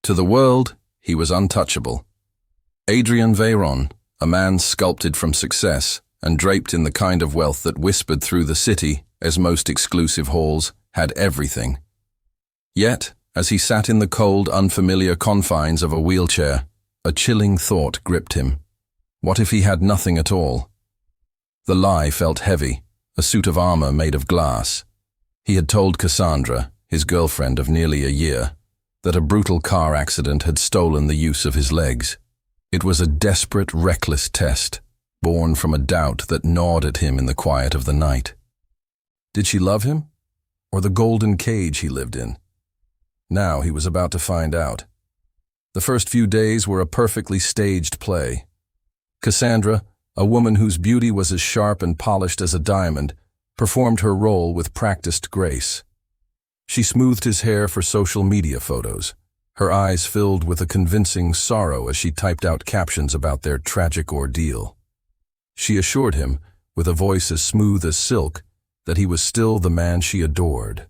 To the world, he was untouchable. Adrian Veyron, a man sculpted from success and draped in the kind of wealth that whispered through the city as most exclusive halls, had everything. Yet, as he sat in the cold, unfamiliar confines of a wheelchair, a chilling thought gripped him. What if he had nothing at all? The lie felt heavy, a suit of armor made of glass. He had told Cassandra, his girlfriend of nearly a year, that a brutal car accident had stolen the use of his legs. It was a desperate, reckless test, born from a doubt that gnawed at him in the quiet of the night. Did she love him, or the golden cage he lived in? Now he was about to find out. The first few days were a perfectly staged play. Cassandra, a woman whose beauty was as sharp and polished as a diamond, performed her role with practiced grace. She smoothed his hair for social media photos, her eyes filled with a convincing sorrow as she typed out captions about their tragic ordeal. She assured him, with a voice as smooth as silk, that he was still the man she adored.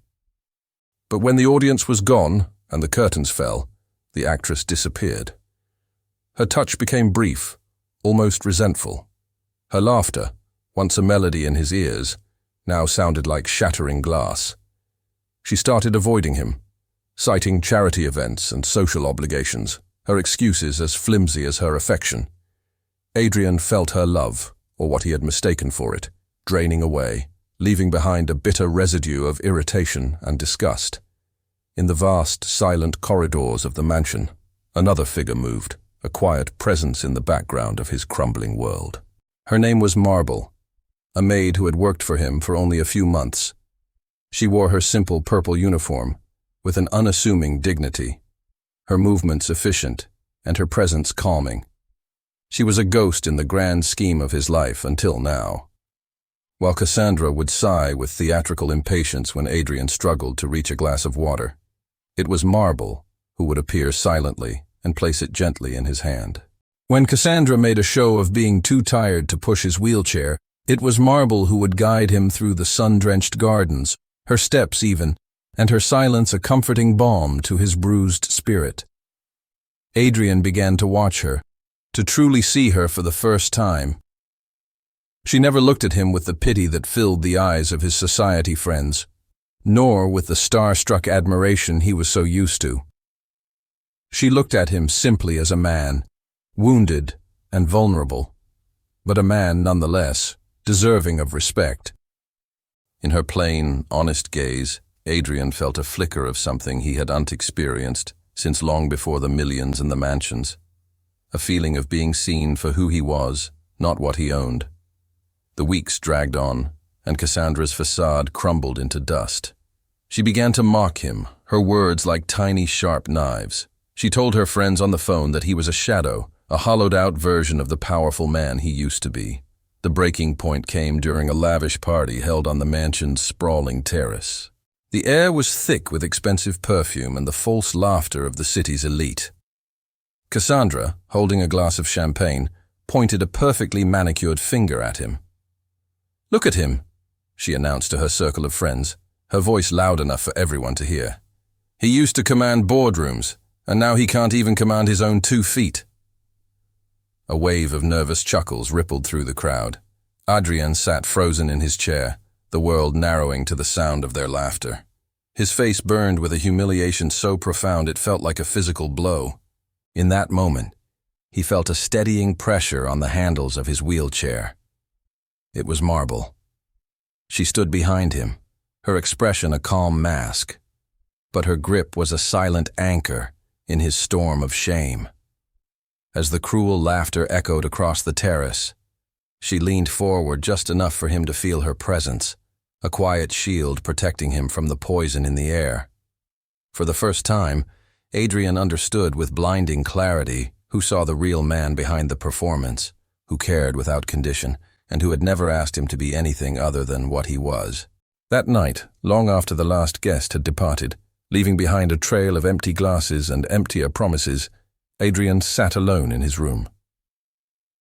But when the audience was gone and the curtains fell, the actress disappeared. Her touch became brief, almost resentful. Her laughter, once a melody in his ears, now sounded like shattering glass. She started avoiding him, citing charity events and social obligations, her excuses as flimsy as her affection. Adrian felt her love, or what he had mistaken for it, draining away, leaving behind a bitter residue of irritation and disgust. In the vast, silent corridors of the mansion, another figure moved, a quiet presence in the background of his crumbling world. Her name was Marble, a maid who had worked for him for only a few months. She wore her simple purple uniform, with an unassuming dignity, her movements efficient and her presence calming. She was a ghost in the grand scheme of his life until now. While Cassandra would sigh with theatrical impatience when Adrian struggled to reach a glass of water, it was Marble who would appear silently and place it gently in his hand. When Cassandra made a show of being too tired to push his wheelchair, it was Marble who would guide him through the sun-drenched gardens, her steps even, and her silence a comforting balm to his bruised spirit. Adrian began to watch her, to truly see her for the first time. She never looked at him with the pity that filled the eyes of his society friends, nor with the star-struck admiration he was so used to. She looked at him simply as a man, wounded and vulnerable, but a man nonetheless, deserving of respect. In her plain, honest gaze, Adrian felt a flicker of something he had unexperienced since long before the millions and the mansions, a feeling of being seen for who he was, not what he owned. The weeks dragged on, and Cassandra's facade crumbled into dust. She began to mock him, her words like tiny, sharp knives. She told her friends on the phone that he was a shadow, a hollowed-out version of the powerful man he used to be. The breaking point came during a lavish party held on the mansion's sprawling terrace. The air was thick with expensive perfume and the false laughter of the city's elite. Cassandra, holding a glass of champagne, pointed a perfectly manicured finger at him. "Look at him," she announced to her circle of friends, her voice loud enough for everyone to hear. "He used to command boardrooms, and now he can't even command his own 2 feet." A wave of nervous chuckles rippled through the crowd. Adrian sat frozen in his chair, the world narrowing to the sound of their laughter. His face burned with a humiliation so profound it felt like a physical blow. In that moment, he felt a steadying pressure on the handles of his wheelchair. It was Marble. She stood behind him, her expression a calm mask, but her grip was a silent anchor in his storm of shame. As the cruel laughter echoed across the terrace, she leaned forward just enough for him to feel her presence, a quiet shield protecting him from the poison in the air. For the first time, Adrian understood with blinding clarity who saw the real man behind the performance, who cared without condition, and who had never asked him to be anything other than what he was. That night, long after the last guest had departed, leaving behind a trail of empty glasses and emptier promises, Adrian sat alone in his room.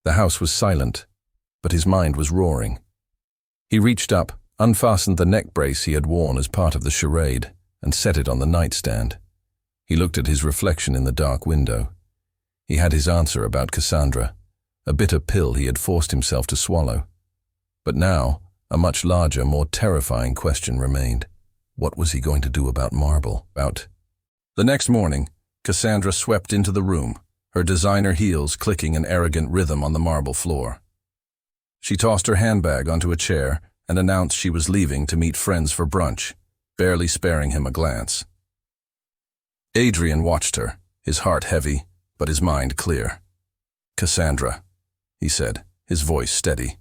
The house was silent, but his mind was roaring. He reached up, unfastened the neck brace he had worn as part of the charade, and set it on the nightstand. He looked at his reflection in the dark window. He had his answer about Cassandra, a bitter pill he had forced himself to swallow. But now, a much larger, more terrifying question remained. What was he going to do about Marble? The next morning, Cassandra swept into the room, her designer heels clicking an arrogant rhythm on the marble floor. She tossed her handbag onto a chair and announced she was leaving to meet friends for brunch, barely sparing him a glance. Adrian watched her, his heart heavy, but his mind clear. "Cassandra," he said, his voice steady.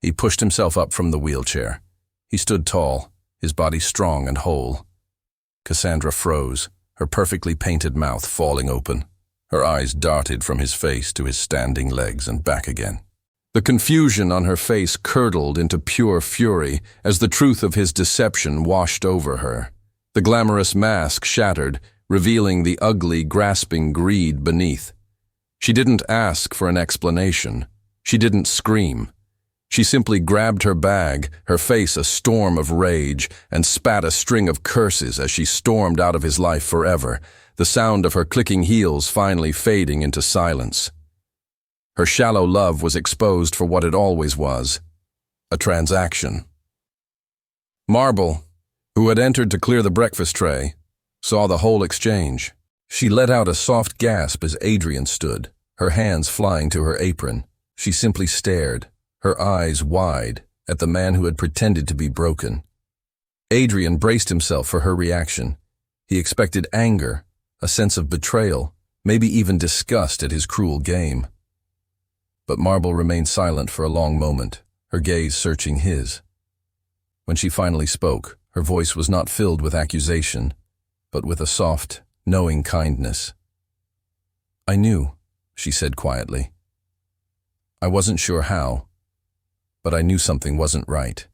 He pushed himself up from the wheelchair. He stood tall, his body strong and whole. Cassandra froze, her perfectly painted mouth falling open. Her eyes darted from his face to his standing legs and back again. The confusion on her face curdled into pure fury as the truth of his deception washed over her. The glamorous mask shattered, revealing the ugly, grasping greed beneath. She didn't ask for an explanation. She didn't scream. She simply grabbed her bag, her face a storm of rage, and spat a string of curses as she stormed out of his life forever, the sound of her clicking heels finally fading into silence. Her shallow love was exposed for what it always was, a transaction. Marble, who had entered to clear the breakfast tray, saw the whole exchange. She let out a soft gasp as Adrian stood, her hands flying to her apron. She simply stared, her eyes wide, at the man who had pretended to be broken. Adrian braced himself for her reaction. He expected anger, a sense of betrayal, maybe even disgust at his cruel game. But Marble remained silent for a long moment, her gaze searching his. When she finally spoke, her voice was not filled with accusation, but with a soft, knowing kindness. "I knew," she said quietly. "I wasn't sure how, but I knew something wasn't right."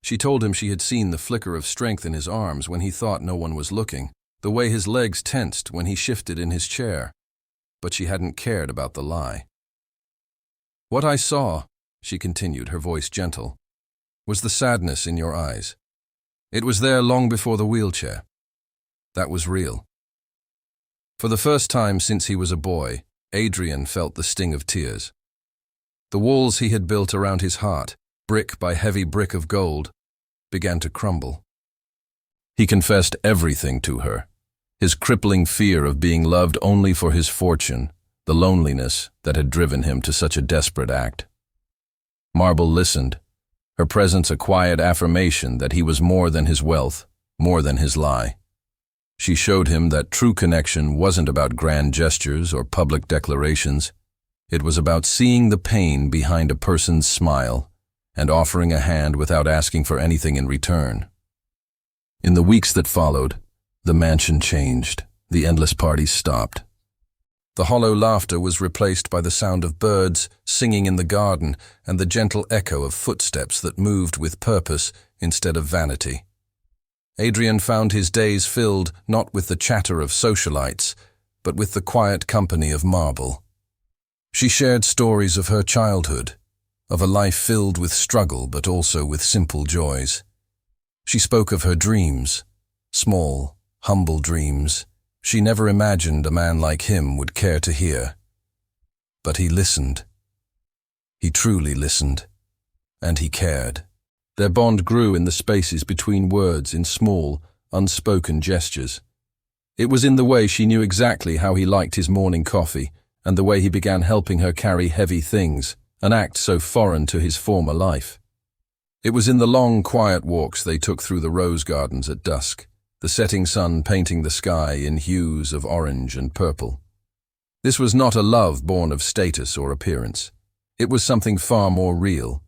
She told him she had seen the flicker of strength in his arms when he thought no one was looking, the way his legs tensed when he shifted in his chair, but she hadn't cared about the lie. "What I saw," she continued, her voice gentle, "was the sadness in your eyes. It was there long before the wheelchair. That was real." For the first time since he was a boy, Adrian felt the sting of tears. The walls he had built around his heart, brick by heavy brick of gold, began to crumble. He confessed everything to her, his crippling fear of being loved only for his fortune, the loneliness that had driven him to such a desperate act. Marble listened, her presence a quiet affirmation that he was more than his wealth, more than his lie. She showed him that true connection wasn't about grand gestures or public declarations. It was about seeing the pain behind a person's smile and offering a hand without asking for anything in return. In the weeks that followed, the mansion changed, the endless parties stopped. The hollow laughter was replaced by the sound of birds singing in the garden and the gentle echo of footsteps that moved with purpose instead of vanity. Adrian found his days filled not with the chatter of socialites, but with the quiet company of Marble. She shared stories of her childhood, of a life filled with struggle but also with simple joys. She spoke of her dreams, small, humble dreams. She never imagined a man like him would care to hear. But he listened. He truly listened. And he cared. Their bond grew in the spaces between words, in small, unspoken gestures. It was in the way she knew exactly how he liked his morning coffee, and the way he began helping her carry heavy things, an act so foreign to his former life. It was in the long, quiet walks they took through the rose gardens at dusk, the setting sun painting the sky in hues of orange and purple. This was not a love born of status or appearance. It was something far more real,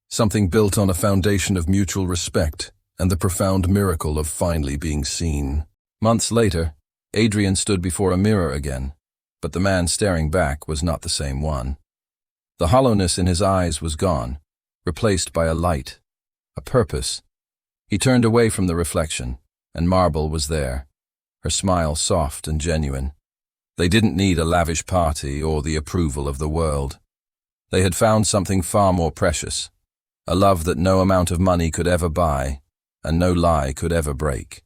something built on a foundation of mutual respect and the profound miracle of finally being seen. Months later, Adrian stood before a mirror again, but the man staring back was not the same one. The hollowness in his eyes was gone, replaced by a light, a purpose. He turned away from the reflection, and Marble was there, her smile soft and genuine. They didn't need a lavish party or the approval of the world. They had found something far more precious, a love that no amount of money could ever buy, and no lie could ever break.